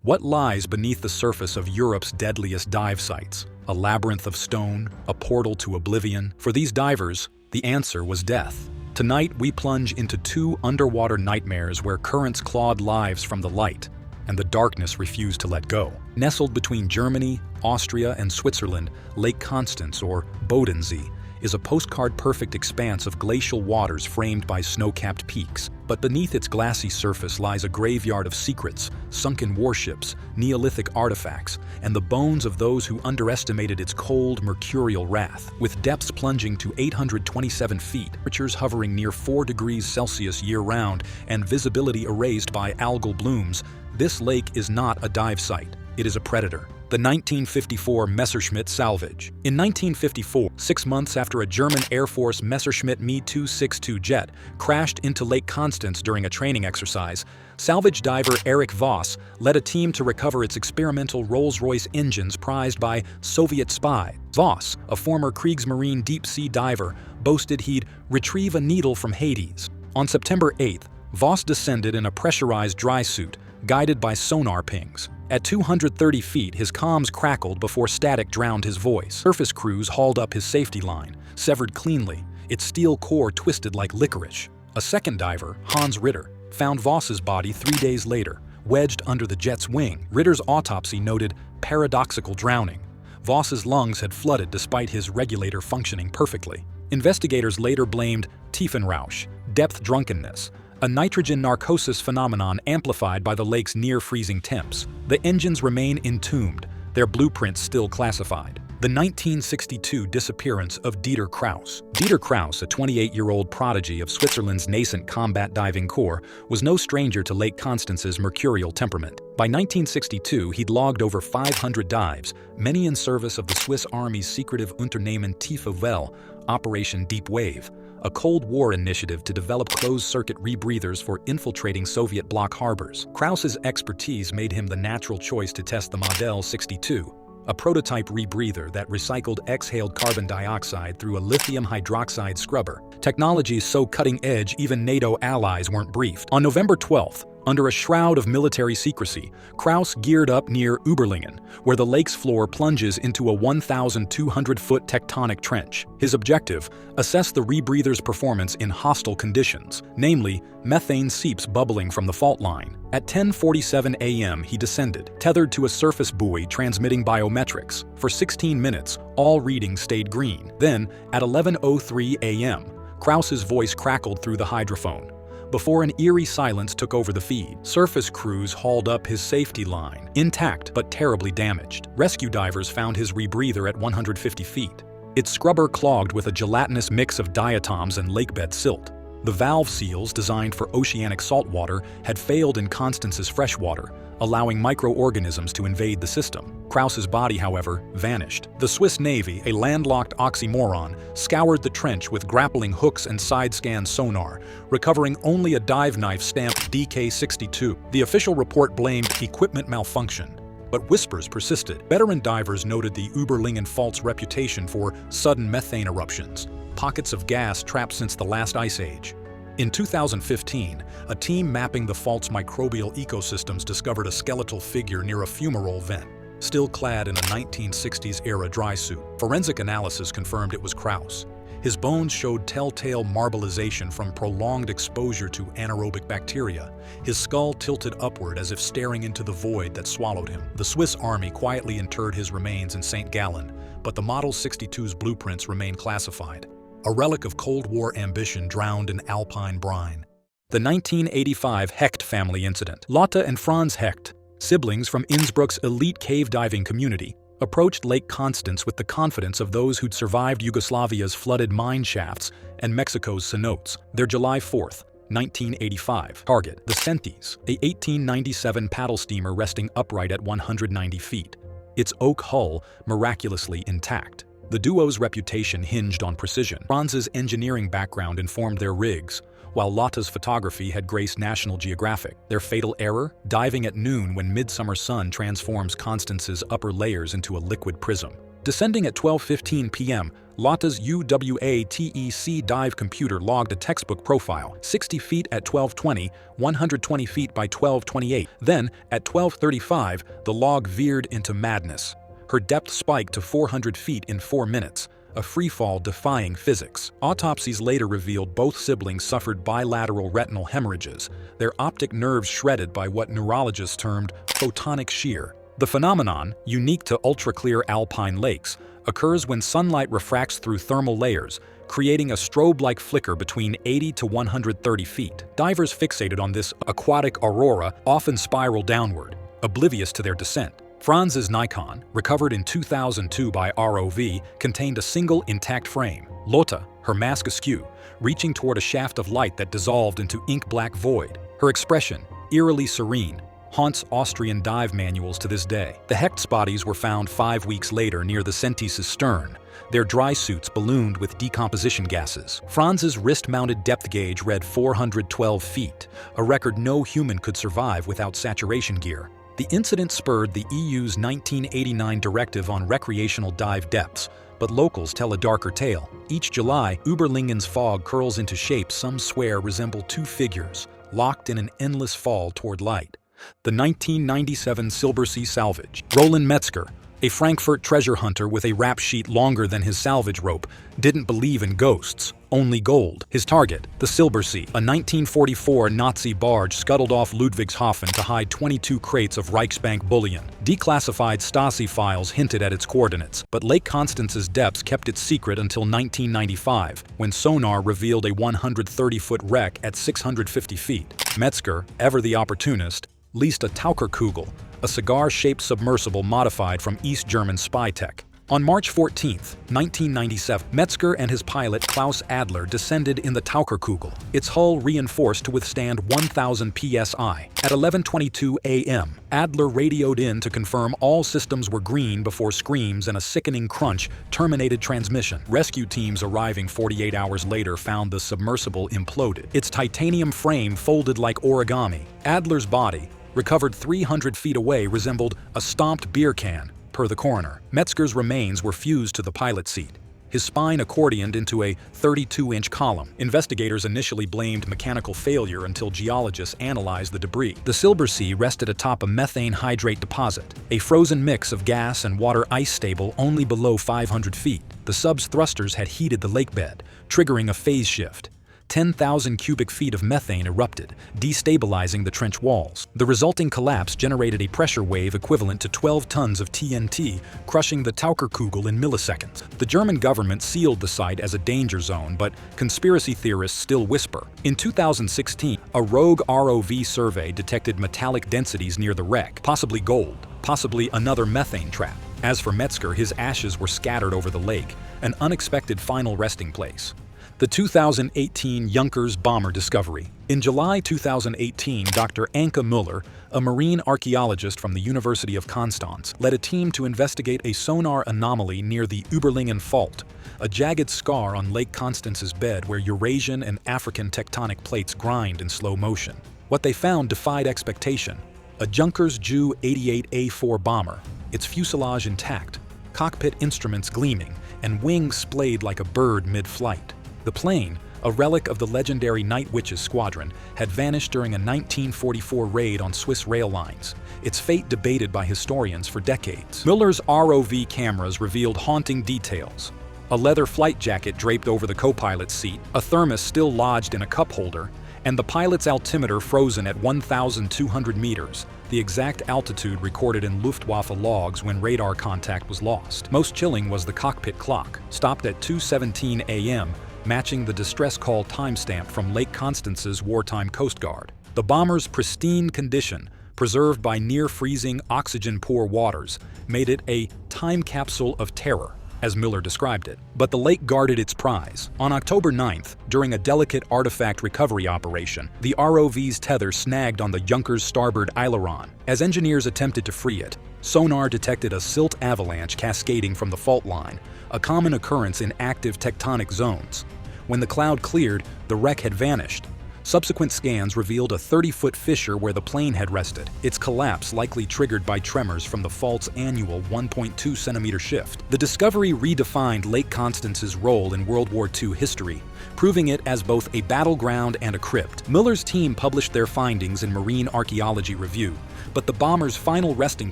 What lies beneath the surface of Europe's deadliest dive sites? A labyrinth of stone, a portal to oblivion? For these divers, the answer was death. Tonight, we plunge into two underwater nightmares where currents clawed lives from the light, and the darkness refused to let go. Nestled between Germany, Austria, and Switzerland, Lake Constance, or Bodensee, is a postcard-perfect expanse of glacial waters framed by snow-capped peaks. But beneath its glassy surface lies a graveyard of secrets, sunken warships, Neolithic artifacts, and the bones of those who underestimated its cold, mercurial wrath. With depths plunging to 827 feet, temperatures hovering near 4 degrees Celsius year-round, and visibility erased by algal blooms, this lake is not a dive site. It is a predator. The 1954 Messerschmitt salvage. In 1954, 6 months after a German Air Force Messerschmitt Me-262 jet crashed into Lake Constance during a training exercise, salvage diver Erich Voss led a team to recover its experimental Rolls-Royce engines prized by Soviet spies. Voss, a former Kriegsmarine deep-sea diver, boasted he'd retrieve a needle from Hades. On September 8th, Voss descended in a pressurized dry suit, guided by sonar pings. At 230 feet, his comms crackled before static drowned his voice. Surface crews hauled up his safety line, severed cleanly, its steel core twisted like licorice. A second diver, Hans Ritter, found Voss's body 3 days later, wedged under the jet's wing. Ritter's autopsy noted paradoxical drowning. Voss's lungs had flooded despite his regulator functioning perfectly. Investigators later blamed Tiefenrausch, depth drunkenness, a nitrogen narcosis phenomenon amplified by the lake's near-freezing temps. The engines remain entombed, their blueprints still classified. The 1962 disappearance of Dieter Krauss. Dieter Krauss, a 28-year-old prodigy of Switzerland's nascent combat diving corps, was no stranger to Lake Constance's mercurial temperament. By 1962, he'd logged over 500 dives, many in service of the Swiss Army's secretive Unternehmen Tiefe Welle, Operation Deep Wave, a Cold War initiative to develop closed-circuit rebreathers for infiltrating Soviet bloc harbors. Krauss's expertise made him the natural choice to test the Model 62, a prototype rebreather that recycled exhaled carbon dioxide through a lithium hydroxide scrubber. Technology so cutting-edge even NATO allies weren't briefed. On November 12th, under a shroud of military secrecy, Krauss geared up near Überlingen, where the lake's floor plunges into a 1,200-foot tectonic trench. His objective: assess the rebreather's performance in hostile conditions, namely methane seeps bubbling from the fault line. At 10:47 a.m., he descended, tethered to a surface buoy transmitting biometrics. For 16 minutes, all readings stayed green. Then, at 11:03 a.m., Krauss's voice crackled through the hydrophone. Before an eerie silence took over the feed, surface crews hauled up his safety line, intact but terribly damaged. Rescue divers found his rebreather at 150 feet, its scrubber clogged with a gelatinous mix of diatoms and lakebed silt. The valve seals designed for oceanic saltwater had failed in Constance's freshwater, allowing microorganisms to invade the system. Krauss's body, however, vanished. The Swiss Navy, a landlocked oxymoron, scoured the trench with grappling hooks and side-scan sonar, recovering only a dive knife stamped DK-62. The official report blamed equipment malfunction, but whispers persisted. Veteran divers noted the Überlingen fault's reputation for sudden methane eruptions, pockets of gas trapped since the last ice age. In 2015, a team mapping the fault's microbial ecosystems discovered a skeletal figure near a fumarole vent, still clad in a 1960s-era dry suit. Forensic analysis confirmed it was Krauss. His bones showed telltale marbleization from prolonged exposure to anaerobic bacteria, his skull tilted upward as if staring into the void that swallowed him. The Swiss Army quietly interred his remains in St. Gallen, but the Model 62's blueprints remain classified, a relic of Cold War ambition drowned in alpine brine. The 1985 Hecht family incident. Lotte and Franz Hecht, siblings from Innsbruck's elite cave diving community, approached Lake Constance with the confidence of those who'd survived Yugoslavia's flooded mine shafts and Mexico's cenotes. Their July 4, 1985 target, the Sentis, a 1897 paddle steamer resting upright at 190 feet, its oak hull miraculously intact. The duo's reputation hinged on precision. Franz's engineering background informed their rigs, while Lotte's photography had graced National Geographic. Their fatal error? Diving at noon when midsummer sun transforms Constance's upper layers into a liquid prism. Descending at 12:15 p.m., Lotta's UWATEC dive computer logged a textbook profile, 60 feet at 12:20, 120 feet by 12:28. Then, at 12:35, the log veered into madness. Her depth spiked to 400 feet in 4 minutes, a freefall defying physics. Autopsies later revealed both siblings suffered bilateral retinal hemorrhages, their optic nerves shredded by what neurologists termed photonic shear. The phenomenon, unique to ultra-clear alpine lakes, occurs when sunlight refracts through thermal layers, creating a strobe-like flicker between 80 to 130 feet. Divers fixated on this aquatic aurora often spiral downward, oblivious to their descent. Franz's Nikon, recovered in 2002 by ROV, contained a single intact frame. Lotta, her mask askew, reaching toward a shaft of light that dissolved into ink-black void. Her expression, eerily serene, haunts Austrian dive manuals to this day. The Hecht bodies were found 5 weeks later near the Sentice's stern, their dry suits ballooned with decomposition gases. Franz's wrist-mounted depth gauge read 412 feet, a record no human could survive without saturation gear. The incident spurred the EU's 1989 directive on recreational dive depths, but locals tell a darker tale. Each July, Überlingen's fog curls into shapes some swear resemble two figures, locked in an endless fall toward light. The 1997 Silbersea salvage. Roland Metzger, a Frankfurt treasure hunter with a rap sheet longer than his salvage rope, didn't believe in ghosts, only gold. His target, the Silbersee, a 1944 Nazi barge scuttled off Ludwigshafen to hide 22 crates of Reichsbank bullion. Declassified Stasi files hinted at its coordinates, but Lake Constance's depths kept it secret until 1995, when sonar revealed a 130-foot wreck at 650 feet. Metzger, ever the opportunist, leased a Taucherkugel, a cigar-shaped submersible modified from East German spy tech. On March 14, 1997, Metzger and his pilot Klaus Adler descended in the Taucherkugel, its hull reinforced to withstand 1,000 psi. At 11:22 a.m., Adler radioed in to confirm all systems were green before screams and a sickening crunch terminated transmission. Rescue teams arriving 48 hours later found the submersible imploded, its titanium frame folded like origami. Adler's body, recovered 300 feet away, resembled a stomped beer can, per the coroner. Metzger's remains were fused to the pilot seat, his spine accordioned into a 32-inch column. Investigators initially blamed mechanical failure until geologists analyzed the debris. The Silbersee rested atop a methane hydrate deposit, a frozen mix of gas and water ice stable only below 500 feet. The sub's thrusters had heated the lake bed, triggering a phase shift. 10,000 cubic feet of methane erupted, destabilizing the trench walls. The resulting collapse generated a pressure wave equivalent to 12 tons of TNT, crushing the Taucherkugel in milliseconds. The German government sealed the site as a danger zone, but conspiracy theorists still whisper. In 2016, a rogue ROV survey detected metallic densities near the wreck, possibly gold, possibly another methane trap. As for Metzger, his ashes were scattered over the lake, an unexpected final resting place. The 2018 Junkers bomber discovery. In July 2018, Dr. Anke Müller, a marine archaeologist from the University of Constance, led a team to investigate a sonar anomaly near the Überlingen Fault, a jagged scar on Lake Constance's bed where Eurasian and African tectonic plates grind in slow motion. What they found defied expectation. A Junkers Ju 88A4 bomber, its fuselage intact, cockpit instruments gleaming, and wings splayed like a bird mid-flight. The plane, a relic of the legendary Night Witches squadron, had vanished during a 1944 raid on Swiss rail lines, its fate debated by historians for decades. Müller's ROV cameras revealed haunting details. A leather flight jacket draped over the co-pilot's seat, a thermos still lodged in a cup holder, and the pilot's altimeter frozen at 1,200 meters, the exact altitude recorded in Luftwaffe logs when radar contact was lost. Most chilling was the cockpit clock, stopped at 2:17 a.m., matching the distress call timestamp from Lake Constance's wartime Coast Guard. The bomber's pristine condition, preserved by near-freezing, oxygen-poor waters, made it a time capsule of terror, as Müller described it. But the lake guarded its prize. On October 9th, during a delicate artifact recovery operation, the ROV's tether snagged on the Junkers' starboard aileron. As engineers attempted to free it, sonar detected a silt avalanche cascading from the fault line, a common occurrence in active tectonic zones. When the cloud cleared, the wreck had vanished. Subsequent scans revealed a 30-foot fissure where the plane had rested, its collapse likely triggered by tremors from the fault's annual 1.2-centimeter shift. The discovery redefined Lake Constance's role in World War II history, proving it as both a battleground and a crypt. Miller's team published their findings in Marine Archaeology Review, but the bomber's final resting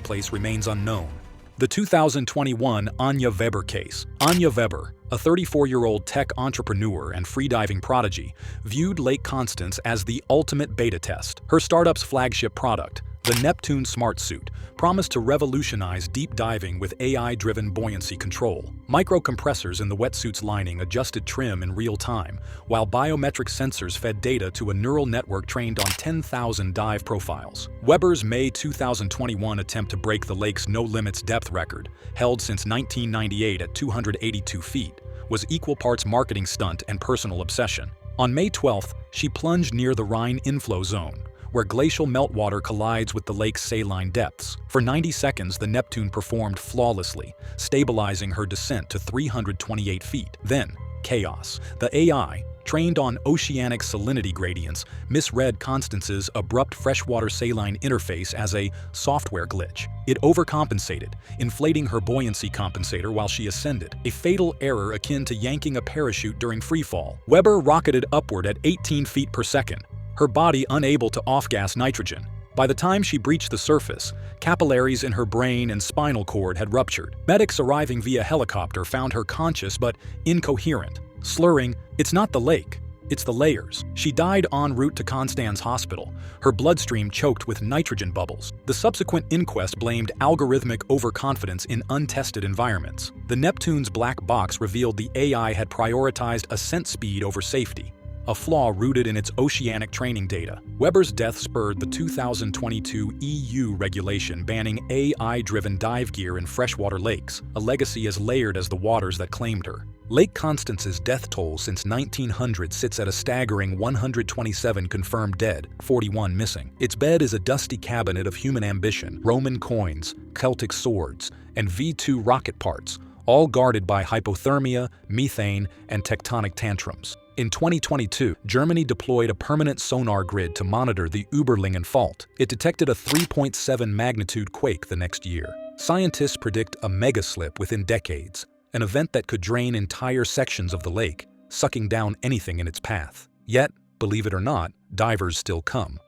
place remains unknown. The 2021 Anja Weber case. Anja Weber, a 34-year-old tech entrepreneur and freediving prodigy, viewed Lake Constance as the ultimate beta test. Her startup's flagship product, the Neptune Smart Suit, promised to revolutionize deep diving with AI-driven buoyancy control. Microcompressors in the wetsuit's lining adjusted trim in real time, while biometric sensors fed data to a neural network trained on 10,000 dive profiles. Weber's May 2021 attempt to break the lake's no-limits depth record, held since 1998 at 282 feet, was equal parts marketing stunt and personal obsession. On May 12th, she plunged near the Rhine inflow zone, where glacial meltwater collides with the lake's saline depths. For 90 seconds, the Neptune performed flawlessly, stabilizing her descent to 328 feet. Then, chaos. The AI, trained on oceanic salinity gradients, misread Constance's abrupt freshwater saline interface as a software glitch. It overcompensated, inflating her buoyancy compensator while she ascended, a fatal error akin to yanking a parachute during freefall. Weber rocketed upward at 18 feet per second, her body unable to off-gas nitrogen. By the time she breached the surface, capillaries in her brain and spinal cord had ruptured. Medics arriving via helicopter found her conscious but incoherent, slurring, "It's not the lake, it's the layers." She died en route to Constance Hospital, her bloodstream choked with nitrogen bubbles. The subsequent inquest blamed algorithmic overconfidence in untested environments. The Neptune's black box revealed the AI had prioritized ascent speed over safety, a flaw rooted in its oceanic training data. Weber's death spurred the 2022 EU regulation banning AI-driven dive gear in freshwater lakes, a legacy as layered as the waters that claimed her. Lake Constance's death toll since 1900 sits at a staggering 127 confirmed dead, 41 missing. Its bed is a dusty cabinet of human ambition, Roman coins, Celtic swords, and V-2 rocket parts, all guarded by hypothermia, methane, and tectonic tantrums. In 2022, Germany deployed a permanent sonar grid to monitor the Überlingen fault. It detected a 3.7 magnitude quake the next year. Scientists predict a megaslip within decades, an event that could drain entire sections of the lake, sucking down anything in its path. Yet, believe it or not, divers still come.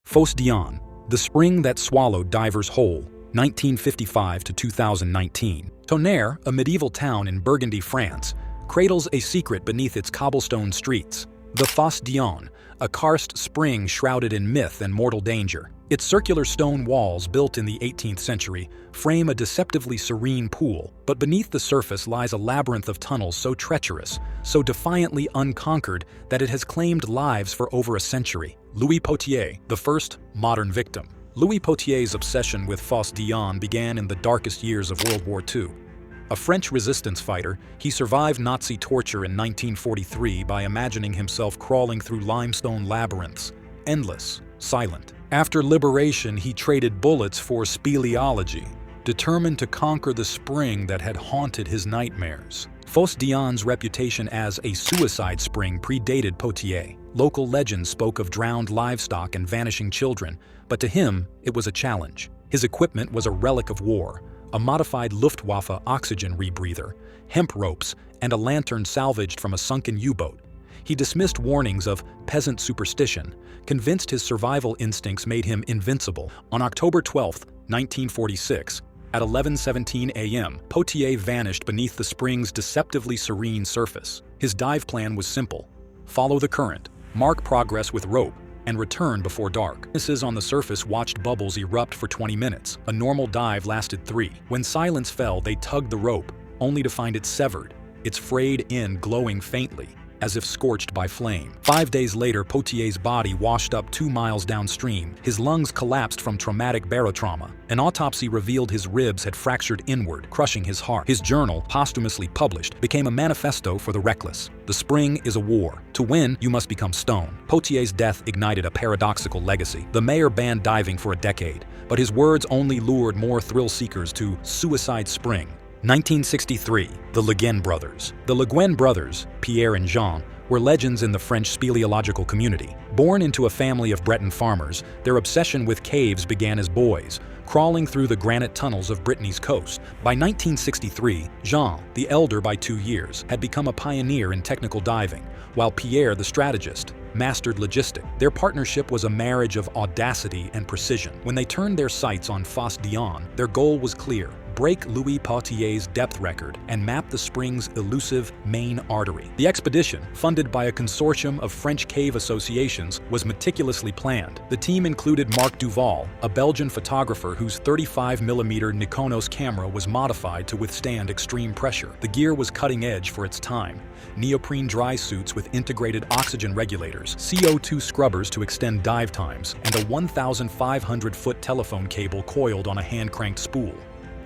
Fosse Dionne, the spring that swallowed divers whole, 1955 to 2019. Tonnerre, a medieval town in Burgundy, France, cradles a secret beneath its cobblestone streets. The Fosse Dionne, a karst spring shrouded in myth and mortal danger. Its circular stone walls, built in the 18th century, frame a deceptively serene pool, but beneath the surface lies a labyrinth of tunnels so treacherous, so defiantly unconquered that it has claimed lives for over a century. Louis Potier, the first modern victim. Louis Potier's obsession with Fosse Dionne began in the darkest years of World War II. A French resistance fighter, he survived Nazi torture in 1943 by imagining himself crawling through limestone labyrinths, endless, silent. After liberation, he traded bullets for speleology, determined to conquer the spring that had haunted his nightmares. Fosse Dionne's reputation as a suicide spring predated Potier. Local legends spoke of drowned livestock and vanishing children, but to him, it was a challenge. His equipment was a relic of war, a modified Luftwaffe oxygen rebreather, hemp ropes, and a lantern salvaged from a sunken U-boat. He dismissed warnings of peasant superstition, convinced his survival instincts made him invincible. On October 12, 1946, at 11:17 a.m., Potier vanished beneath the spring's deceptively serene surface. His dive plan was simple: follow the current, mark progress with rope, and return before dark. Witnesses on the surface watched bubbles erupt for 20 minutes. A normal dive lasted 3. When silence fell, they tugged the rope, only to find it severed, its frayed end glowing faintly, as if scorched by flame. 5 days later, Potier's body washed up 2 miles downstream. His lungs collapsed from traumatic barotrauma. An autopsy revealed his ribs had fractured inward, crushing his heart. His journal, posthumously published, became a manifesto for the reckless. The spring is a war. To win, you must become stone. Potier's death ignited a paradoxical legacy. The mayor banned diving for a decade, but his words only lured more thrill-seekers to Suicide Spring. 1963, the Le Guen brothers. The Le Guen brothers, Pierre and Jean, were legends in the French speleological community. Born into a family of Breton farmers, their obsession with caves began as boys, crawling through the granite tunnels of Brittany's coast. By 1963, Jean, the elder by 2 years, had become a pioneer in technical diving, while Pierre, the strategist, mastered logistics. Their partnership was a marriage of audacity and precision. When they turned their sights on Fosse Dionne, their goal was clear: break Louis Potier's depth record and map the spring's elusive main artery. The expedition, funded by a consortium of French cave associations, was meticulously planned. The team included Marc Duval, a Belgian photographer whose 35mm Nikonos camera was modified to withstand extreme pressure. The gear was cutting edge for its time: neoprene dry suits with integrated oxygen regulators, CO2 scrubbers to extend dive times, and a 1,500-foot telephone cable coiled on a hand-cranked spool.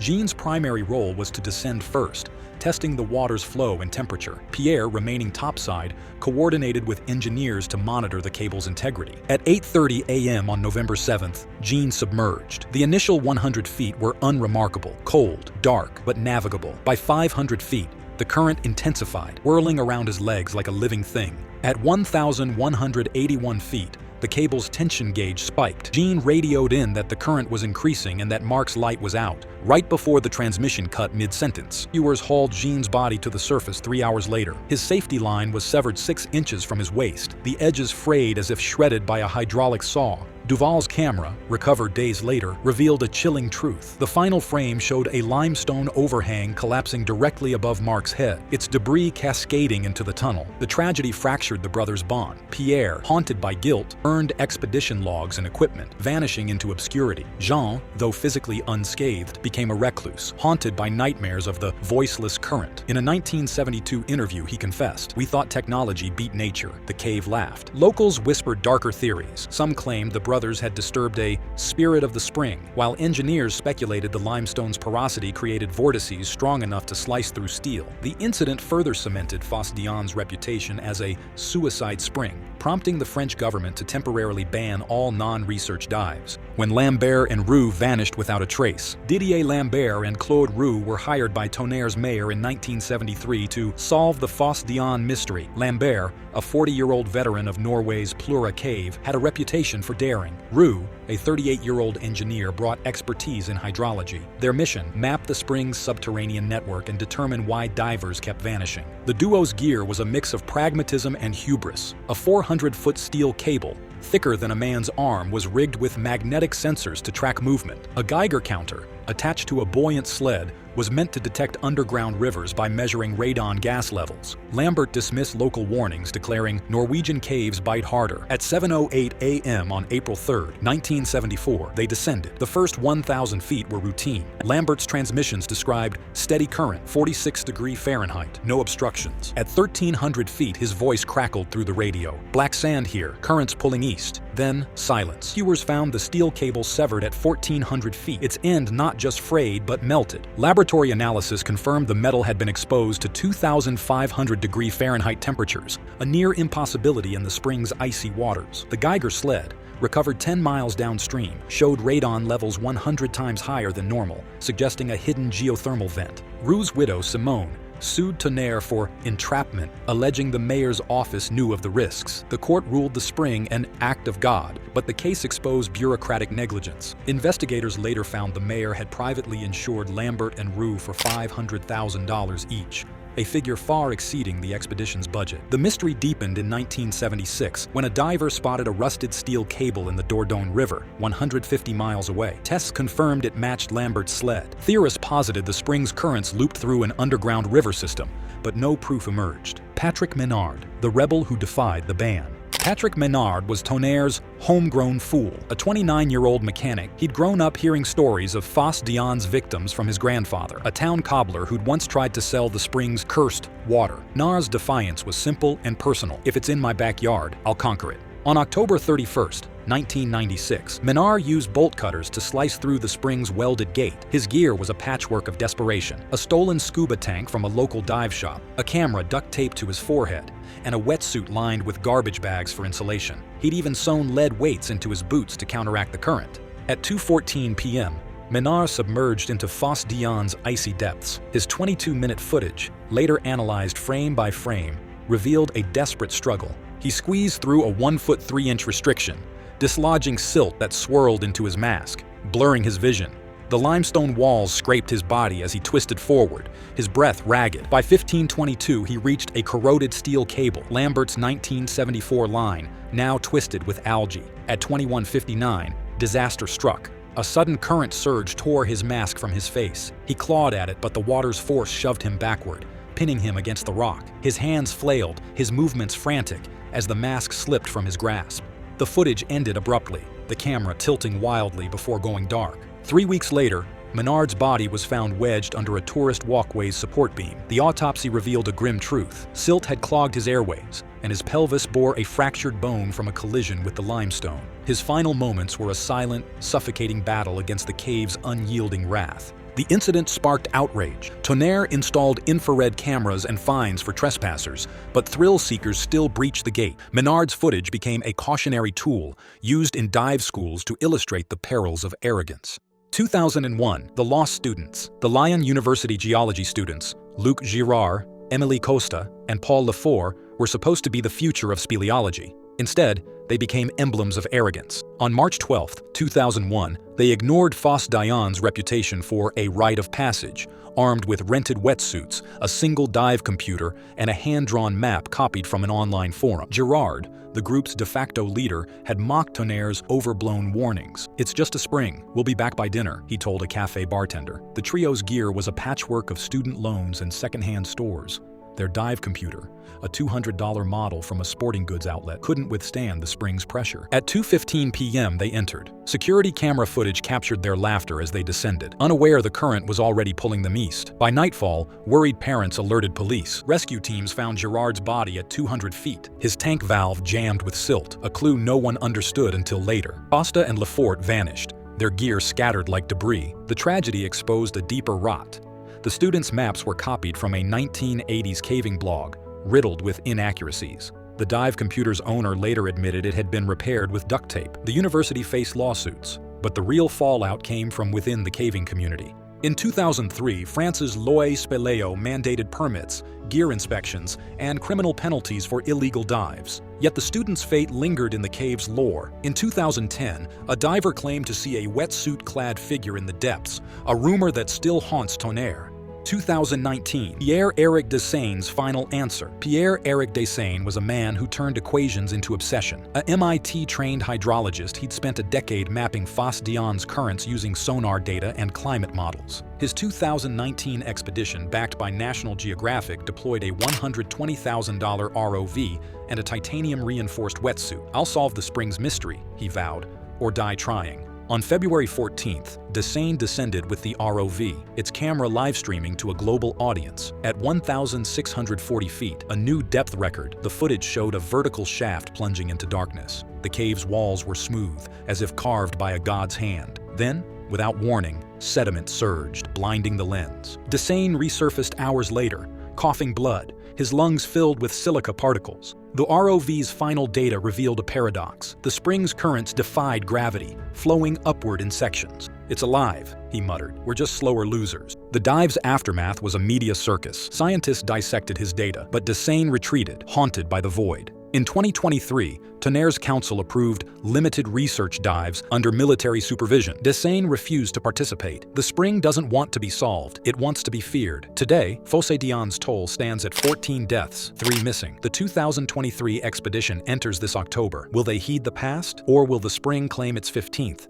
Jean's primary role was to descend first, testing the water's flow and temperature. Pierre, remaining topside, coordinated with engineers to monitor the cable's integrity. At 8:30 a.m. on November 7th, Jean submerged. The initial 100 feet were unremarkable, cold, dark, but navigable. By 500 feet, the current intensified, whirling around his legs like a living thing. At 1,181 feet, the cable's tension gauge spiked. Jean radioed in that the current was increasing and that Marc's light was out. Right before the transmission cut mid-sentence, viewers hauled Jean's body to the surface 3 hours later. His safety line was severed 6 inches from his waist, the edges frayed as if shredded by a hydraulic saw. Duval's camera, recovered days later, revealed a chilling truth. The final frame showed a limestone overhang collapsing directly above Marc's head, its debris cascading into the tunnel. The tragedy fractured the brothers' bond. Pierre, haunted by guilt, burned expedition logs and equipment, vanishing into obscurity. Jean, though physically unscathed, became a recluse, haunted by nightmares of the voiceless current. In a 1972 interview, he confessed, "We thought technology beat nature." The cave laughed. Locals whispered darker theories. Some claimed the brothers had disturbed a spirit of the spring, while engineers speculated the limestone's porosity created vortices strong enough to slice through steel. The incident further cemented Fosse Dionne's reputation as a suicide spring, prompting the French government to temporarily ban all non-research dives. When Lambert and Roux vanished without a trace, Didier Lambert and Claude Roux were hired by Tonnerre's mayor in 1973 to solve the Fosse Dionne mystery. Lambert, a 40-year-old veteran of Norway's Plura cave, had a reputation for daring. Roux, a 38-year-old engineer, brought expertise in hydrology. Their mission: map the spring's subterranean network and determine why divers kept vanishing. The duo's gear was a mix of pragmatism and hubris. A 400-foot steel cable, thicker than a man's arm, was rigged with magnetic sensors to track movement. A Geiger counter, attached to a buoyant sled, was meant to detect underground rivers by measuring radon gas levels. Lambert dismissed local warnings, declaring, "Norwegian caves bite harder." At 7:08 a.m. on April 3, 1974, they descended. The first 1,000 feet were routine. Lambert's transmissions described steady current, 46° Fahrenheit, no obstructions. At 1,300 feet, his voice crackled through the radio. "Black sand here, currents pulling east." Then, silence. Viewers found the steel cable severed at 1,400 feet, its end not just frayed but melted. Laboratory analysis confirmed the metal had been exposed to 2,500° Fahrenheit temperatures, a near impossibility in the spring's icy waters. The Geiger sled, recovered 10 miles downstream, showed radon levels 100 times higher than normal, suggesting a hidden geothermal vent. Roux's widow, Simone, sued Tonnerre for entrapment, alleging the mayor's office knew of the risks. The court ruled the spring an act of God, but the case exposed bureaucratic negligence. Investigators later found the mayor had privately insured Lambert and Roux for $500,000 each, a figure far exceeding the expedition's budget. The mystery deepened in 1976 when a diver spotted a rusted steel cable in the Dordogne River, 150 miles away. Tests confirmed it matched Lambert's sled. Theorists posited the spring's currents looped through an underground river system, but no proof emerged. Patrick Menard, the rebel who defied the ban. Patrick Menard was Tonnerre's homegrown fool. A 29-year-old mechanic, he'd grown up hearing stories of Fosse Dionne's victims from his grandfather, a town cobbler who'd once tried to sell the spring's cursed water. Menard's defiance was simple and personal. "If it's in my backyard, I'll conquer it." On October 31st, 1996, Menard used bolt cutters to slice through the spring's welded gate. His gear was a patchwork of desperation: a stolen scuba tank from a local dive shop, a camera duct taped to his forehead, and a wetsuit lined with garbage bags for insulation. He'd even sewn lead weights into his boots to counteract the current. At 2:14 p.m., Menard submerged into Fosse Dionne's icy depths. His 22-minute footage, later analyzed frame by frame, revealed a desperate struggle. He squeezed through a 1-foot 3-inch restriction, dislodging silt that swirled into his mask, blurring his vision. The limestone walls scraped his body as he twisted forward, his breath ragged. By 1522, he reached a corroded steel cable, Lambert's 1974 line, now twisted with algae. At 2159, disaster struck. A sudden current surge tore his mask from his face. He clawed at it, but the water's force shoved him backward, pinning him against the rock. His hands flailed, his movements frantic, as the mask slipped from his grasp. The footage ended abruptly, the camera tilting wildly before going dark. 3 weeks later, Menard's body was found wedged under a tourist walkway's support beam. The autopsy revealed a grim truth. Silt had clogged his airways, and his pelvis bore a fractured bone from a collision with the limestone. His final moments were a silent, suffocating battle against the cave's unyielding wrath. The incident sparked outrage. Tonnerre installed infrared cameras and fines for trespassers, but thrill-seekers still breached the gate. Menard's footage became a cautionary tool used in dive schools to illustrate the perils of arrogance. 2001, The Lost Students. The Lyon University geology students, Luc Girard, Émilie Costa, and Paul Lefort, were supposed to be the future of speleology. Instead, they became emblems of arrogance. On March 12, 2001, they ignored Fosse Dionne's reputation for a rite of passage, armed with rented wetsuits, a single dive computer, and a hand-drawn map copied from an online forum. Girard, the group's de facto leader, had mocked Tonnerre's overblown warnings. "It's just a spring. We'll be back by dinner," he told a cafe bartender. The trio's gear was a patchwork of student loans and secondhand stores. Their dive computer, a $200 model from a sporting goods outlet, couldn't withstand the spring's pressure. At 2:15 p.m. they entered. Security camera footage captured their laughter as they descended, unaware the current was already pulling them east. By nightfall, worried parents alerted police. Rescue teams found Girard's body at 200 feet, his tank valve jammed with silt, a clue no one understood until later. Costa and Lefort vanished, their gear scattered like debris. The tragedy exposed a deeper rot. The students' maps were copied from a 1980s caving blog, riddled with inaccuracies. The dive computer's owner later admitted it had been repaired with duct tape. The university faced lawsuits, but the real fallout came from within the caving community. In 2003, France's Loi Spéléo mandated permits, gear inspections, and criminal penalties for illegal dives. Yet the students' fate lingered in the cave's lore. In 2010, a diver claimed to see a wetsuit-clad figure in the depths, a rumor that still haunts Tonnerre. 2019, Pierre-Éric Dessaignes' final answer. Pierre-Éric Dessaignes was a man who turned equations into obsession. A MIT-trained hydrologist, he'd spent a decade mapping Fosse Dionne's currents using sonar data and climate models. His 2019 expedition, backed by National Geographic, deployed a $120,000 ROV and a titanium-reinforced wetsuit. "I'll solve the spring's mystery," he vowed, "or die trying." On February 14th, Dessaignes descended with the ROV, its camera live-streaming to a global audience. At 1,640 feet, a new depth record, the footage showed a vertical shaft plunging into darkness. The cave's walls were smooth, as if carved by a god's hand. Then, without warning, sediment surged, blinding the lens. Dessaignes resurfaced hours later, coughing blood, his lungs filled with silica particles. The ROV's final data revealed a paradox. The spring's currents defied gravity, flowing upward in sections. "It's alive," he muttered. "We're just slower losers." The dive's aftermath was a media circus. Scientists dissected his data, but Dessaignes retreated, haunted by the void. In 2023, Tonnerre's council approved limited research dives under military supervision. Dessaignes refused to participate. The spring doesn't want to be solved, it wants to be feared. Today, Fosse Dionne's toll stands at 14 deaths, 3 missing. The 2023 expedition enters this October. Will they heed the past, or will the spring claim its 15th?